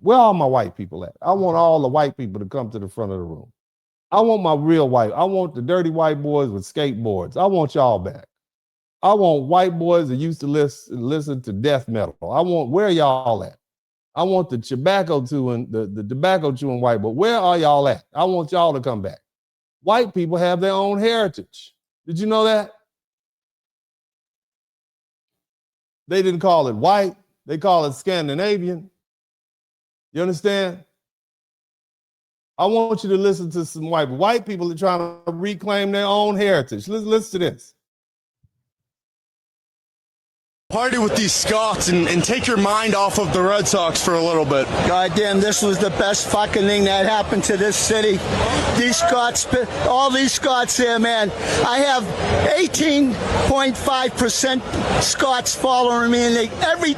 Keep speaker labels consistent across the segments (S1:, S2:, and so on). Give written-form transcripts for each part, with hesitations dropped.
S1: Where are all my white people at? I want all the white people to come to the front of the room. I want my real white. I want the dirty white boys with skateboards. I want y'all back. I want white boys that used to listen to death metal. Where y'all at? I want the tobacco chewing, the tobacco chewing white boy. Where are y'all at? I want y'all to come back. White people have their own heritage. Did you know that? They didn't call it white. They call it Scandinavian. You understand? I want you to listen to some white people that are trying to reclaim their own heritage. Listen to this.
S2: Party with these Scots and take your mind off of the Red Sox for a little bit.
S3: Goddamn, this was the best fucking thing that happened to this city. These Scots, all these Scots here, man. I have 18.5% Scots following me, and every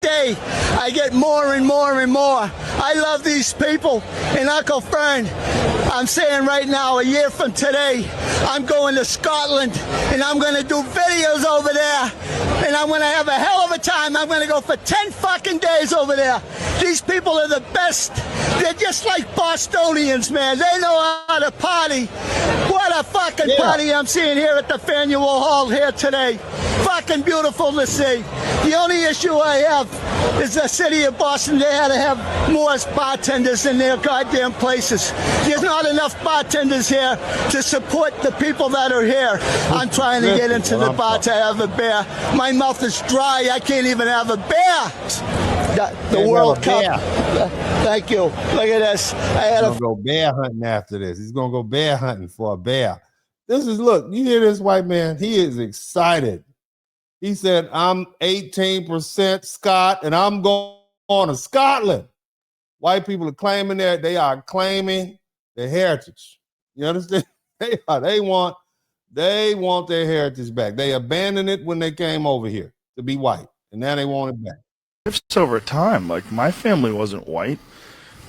S3: day I get more and more and more. I love these people. And Uncle Fern, I'm saying right now, a year from today, I'm going to Scotland and I'm going to do videos over there, and I'm going to have a hell of a time. I'm going to go for 10 fucking days over there. These people are the best. They're just like Bostonians, man. They know how to party. What a fucking party I'm seeing here at the Faneuil Hall here today. Fucking beautiful to see. The only issue I have is the city of Boston. They had to have more bartenders in their goddamn places. There's not enough bartenders here to support the people that are here. I'm trying to get into the bar to have a beer. My mouth is dry. I can't even have a beer. The World Cup. Thank you. Look at this.
S1: He's gonna go bear hunting after this. He's gonna go bear hunting for a bear. Look, you hear this white man? He is excited. He said, I'm 18% Scot and I'm going to Scotland. White people are claiming that they are claiming their heritage. You understand? They want their heritage back. They abandoned it when they came over here to be white, and now they want it back.
S4: It's over time. Like, my family wasn't white.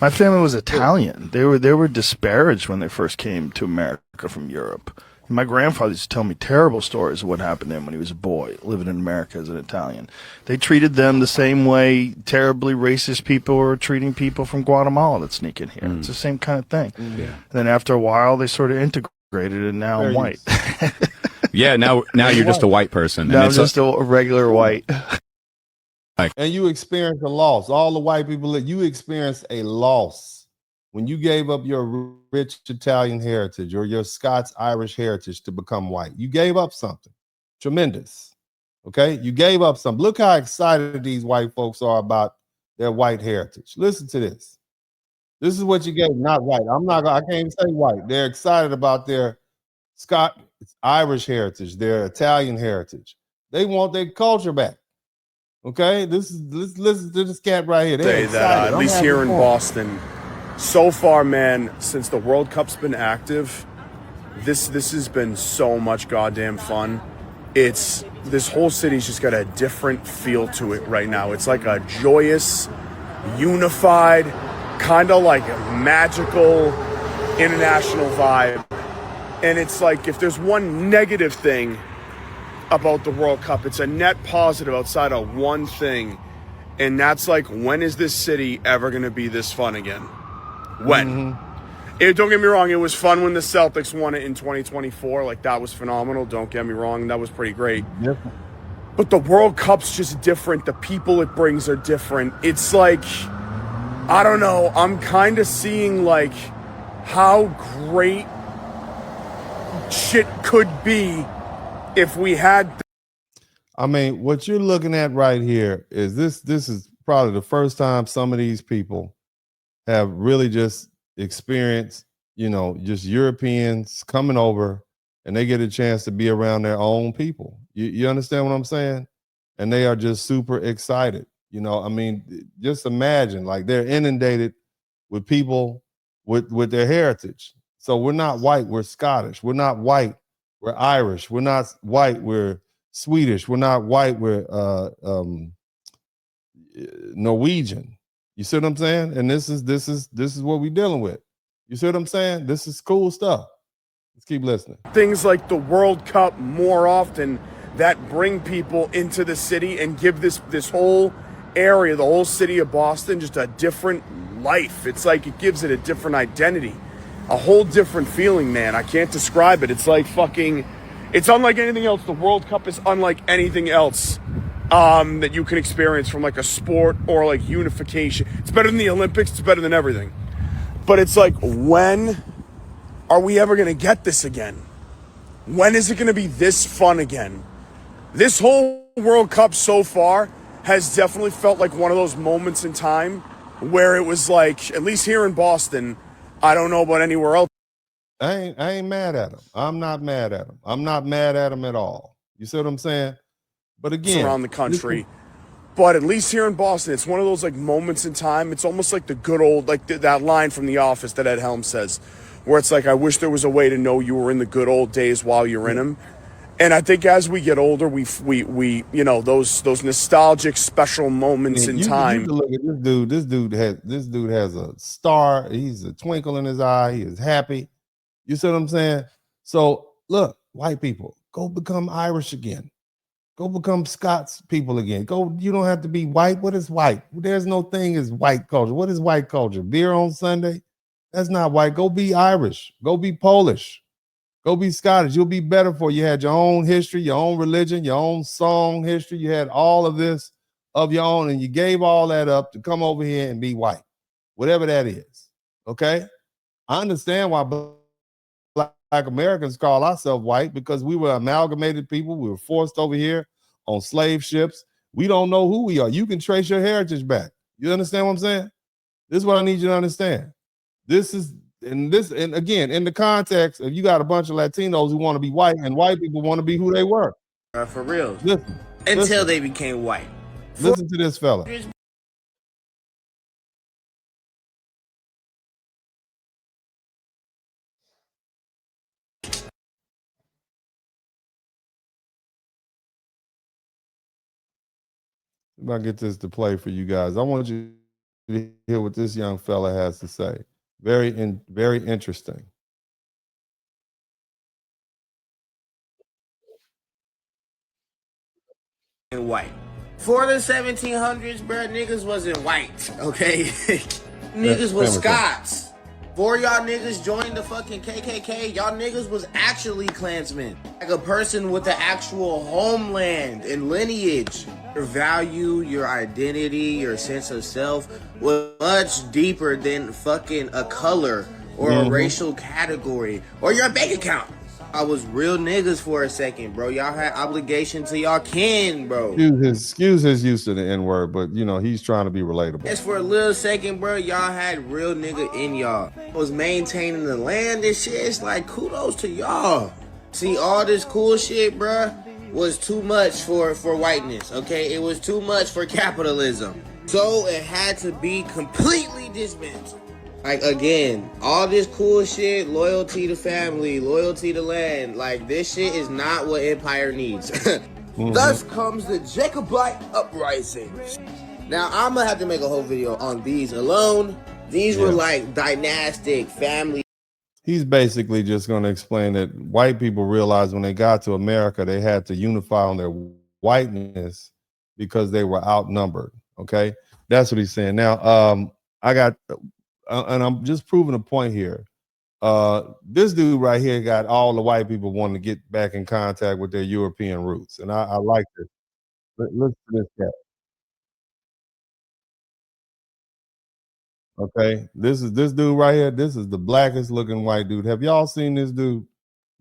S4: My family was Italian. They were disparaged when they first came to America from Europe. My grandfather used to tell me terrible stories of what happened to him when he was a boy, living in America as an Italian. They treated them the same way terribly racist people were treating people from Guatemala that sneak in here. It's the same kind of thing. Yeah. And then after a while, they sort of integrated, and now I'm white.
S5: Yeah, now you're just a white person.
S4: Now I'm just a regular white.
S1: And you experience a loss. All the white people, you experience a loss. When you gave up your rich Italian heritage or your Scots-Irish heritage to become white, you gave up something tremendous, okay? You gave up something. Look how excited these white folks are about their white heritage. Listen to this. This is what you gave, not white. I can't even say white. They're excited about their Irish heritage, their Italian heritage. They want their culture back, okay? Let's listen to this cat right here.
S6: Say that, at least here in Boston, so far, man, since the World Cup's been active, this has been so much goddamn fun. This whole city's just got a different feel to it right now. It's like a joyous, unified, kind of like a magical international vibe. And it's like, if there's one negative thing about the World Cup, it's a net positive outside of one thing. And that's like, when is this city ever going to be this fun again? When? Don't get me wrong, it was fun when the Celtics won it in 2024. Like, that was phenomenal. Don't get me wrong, that was pretty great.
S1: Yep.
S6: But the World Cup's just different. The people it brings are different. It's like, I don't know, I'm kind of seeing like how great shit could be if we had.
S1: I mean, what you're looking at right here is this is probably the first time some of these people have really just experienced, just Europeans coming over, and they get a chance to be around their own people. You understand what I'm saying? And they are just super excited. I mean, just imagine, like, they're inundated with people with their heritage. So we're not white, we're Scottish. We're not white, we're Irish. We're not white, we're Swedish. We're not white, we're Norwegian. You see what I'm saying? And this is what we're dealing with. You see what I'm saying? This is cool stuff. Let's keep listening.
S6: Things like the World Cup more often that bring people into the city and give this whole area, the whole city of Boston, just a different life. It's like it gives it a different identity, a whole different feeling, man. I can't describe it. It's like fucking, it's unlike anything else. The World Cup is unlike anything else that you can experience from like a sport or like unification. It's better than the Olympics. It's better than everything. But it's like, when are we ever going to get this again? When is it going to be this fun again? This whole World Cup so far has definitely felt like one of those moments in time where it was like, at least here in Boston, I don't know about anywhere else.
S1: I ain't mad at him. I'm not mad at him. I'm not mad at him at all. You see what I'm saying? But again,
S6: Around the country. But at least here in Boston, it's one of those like moments in time. It's almost like the good old, like that line from The Office that Ed Helms says, where it's like, I wish there was a way to know you were in the good old days while you're in them. And I think as we get older, we you know, those nostalgic special moments in time.
S1: You look at this dude. This dude has a star. He's a twinkle in his eye. He is happy. You see what I'm saying? So look, white people, go become Irish again. Go become Scots people again. Go. You don't have to be white. What is white? There's no thing as white culture. What is white culture? Beer on Sunday? That's not white. Go be Irish. Go be Polish. Go be Scottish. You'll be better for it. You had your own history, your own religion, your own song history. You had all of this of your own, and you gave all that up to come over here and be white, whatever that is. Okay? I understand why Black Americans call ourselves white, because we were amalgamated people. We were forced over here on slave ships. We don't know who we are. You can trace your heritage back. You understand what I'm saying? This is what I need you to understand. This is, and again, in the context of, you got a bunch of Latinos who want to be white, and white people want to be who they were.
S7: For real.
S1: Listen,
S7: They became white.
S1: listen to this fella. If I get this to play for you guys, I want you to hear what this young fella has to say. Very interesting.
S7: White. For the 1700s, bro, niggas wasn't white, okay? Niggas was Scots. Before y'all niggas joined the fucking KKK, y'all niggas was actually Klansmen. Like a person with the actual homeland and lineage. Your value, your identity, your sense of self was much deeper than fucking a color or a racial category or your bank account. I was real niggas for a second, bro. Y'all had obligation to y'all kin, bro.
S1: Excuse his use of the N-word, but you know, he's trying to be relatable.
S7: Just for a little second, bro, y'all had real nigga in y'all. Was maintaining the land and shit. It's like, kudos to y'all. See, all this cool shit, bro, was too much for whiteness, okay? It was too much for capitalism. So it had to be completely dismantled. Like, again, all this cool shit, loyalty to family, loyalty to land, like, this shit is not what empire needs. Thus comes the Jacobite uprisings. Now, I'm gonna have to make a whole video on these alone. These were like dynastic family.
S1: He's basically just going to explain that white people realized when they got to America, they had to unify on their whiteness because they were outnumbered. Okay, that's what he's saying. Now, I got, and I'm just proving a point here. This dude right here got all the white people wanting to get back in contact with their European roots, and I like this. Listen to this guy. Okay, this dude right here. This is the blackest looking white dude. Have y'all seen this dude?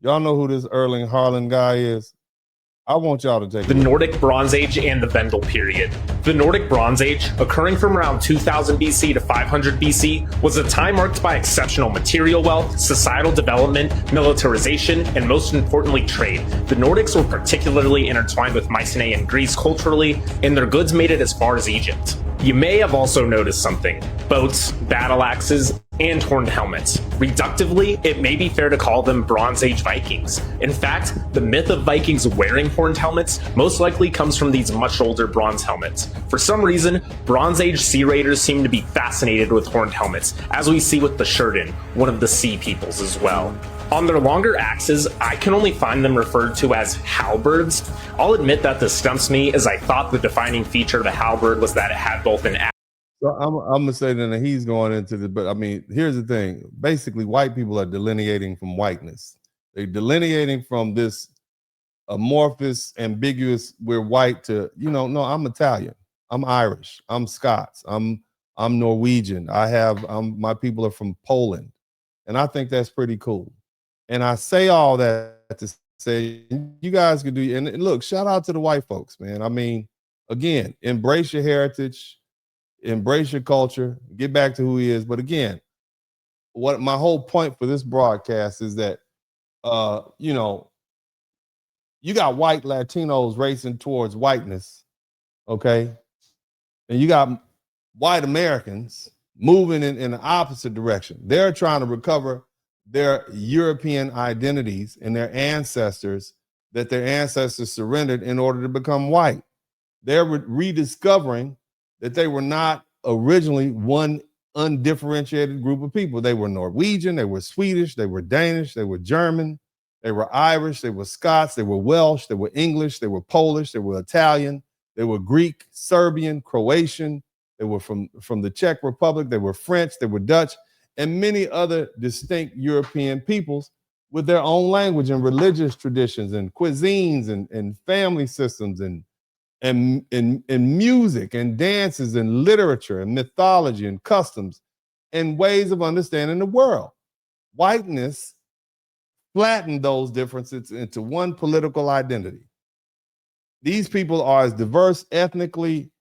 S1: Y'all know who this Erling Haaland guy is? I want y'all to take
S8: the Nordic Bronze Age and the Vendel period. The Nordic Bronze Age, occurring from around 2000 BC to 500 BC, was a time marked by exceptional material wealth, societal development, militarization, and most importantly, trade. The Nordics were particularly intertwined with Mycenae and Greece culturally, and their goods made it as far as Egypt. You may have also noticed something. Boats, battle axes, and horned helmets. Reductively, it may be fair to call them Bronze Age Vikings. In fact, the myth of Vikings wearing horned helmets most likely comes from these much older bronze helmets. For some reason, Bronze Age Sea Raiders seem to be fascinated with horned helmets, as we see with the Shurden, one of the Sea Peoples as well. On their longer axes, I can only find them referred to as halberds. I'll admit that this stumps me, as I thought the defining feature of a halberd was that it had both an axe.
S1: So I'm gonna say that he's going into the, but I mean, here's the thing. Basically, white people are delineating from whiteness. They're delineating from this amorphous, ambiguous, we're white to, no, I'm Italian, I'm Irish, I'm Scots, I'm Norwegian. My people are from Poland. And I think that's pretty cool. And I say all that to say, you guys can do, and look, shout out to the white folks, man. I mean, again, embrace your heritage, embrace your culture, get back to who he is. But again, what my whole point for this broadcast is that, you got white Latinos racing towards whiteness, okay? And you got white Americans moving in the opposite direction. They're trying to recover their European identities and their ancestors that their ancestors surrendered in order to become white. They're rediscovering that they were not originally one undifferentiated group of people. They were Norwegian, they were Swedish, they were Danish, they were German, they were Irish, they were Scots, they were Welsh, they were English, they were Polish, they were Italian, they were Greek, Serbian, Croatian, they were from the Czech Republic, they were French, they were Dutch, and many other distinct European peoples with their own language and religious traditions and cuisines and family systems and music and dances and literature and mythology and customs and ways of understanding the world. Whiteness flattened those differences into one political identity. These people are as diverse ethnically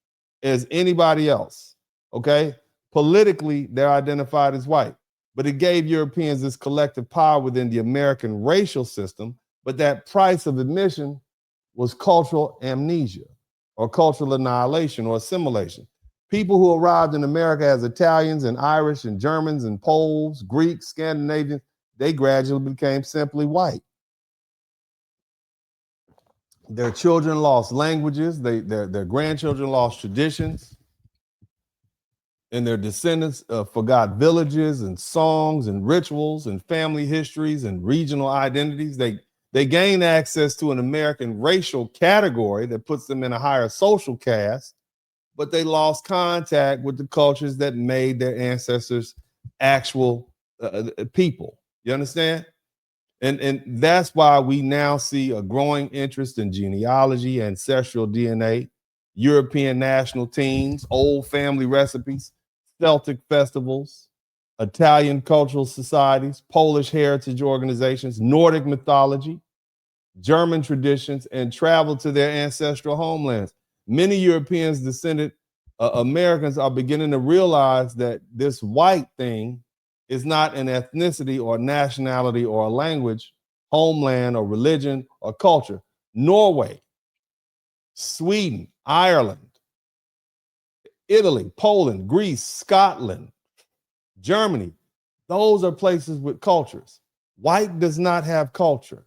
S1: as anybody else, okay? Politically, they're identified as white, but it gave Europeans this collective power within the American racial system, but that price of admission was cultural amnesia or cultural annihilation or assimilation. People who arrived in America as Italians and Irish and Germans and Poles, Greeks, Scandinavians, they gradually became simply white. Their children lost languages, their grandchildren lost traditions, and their descendants forgot villages and songs and rituals and family histories and regional identities. They gained access to an American racial category that puts them in a higher social caste, but they lost contact with the cultures that made their ancestors actual people. You understand? And that's why we now see a growing interest in genealogy, ancestral DNA, European national teams, old family recipes, Celtic festivals, Italian cultural societies, Polish heritage organizations, Nordic mythology, German traditions, and travel to their ancestral homelands. Many Europeans descended Americans are beginning to realize that this white thing is not an ethnicity or nationality or a language, homeland or religion or culture. Norway, Sweden, Ireland, Italy, Poland, Greece, Scotland, Germany, those are places with cultures. White does not have culture.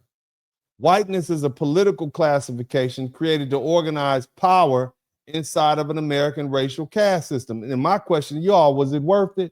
S1: Whiteness is a political classification created to organize power inside of an American racial caste system. And my question to y'all, was it worth it?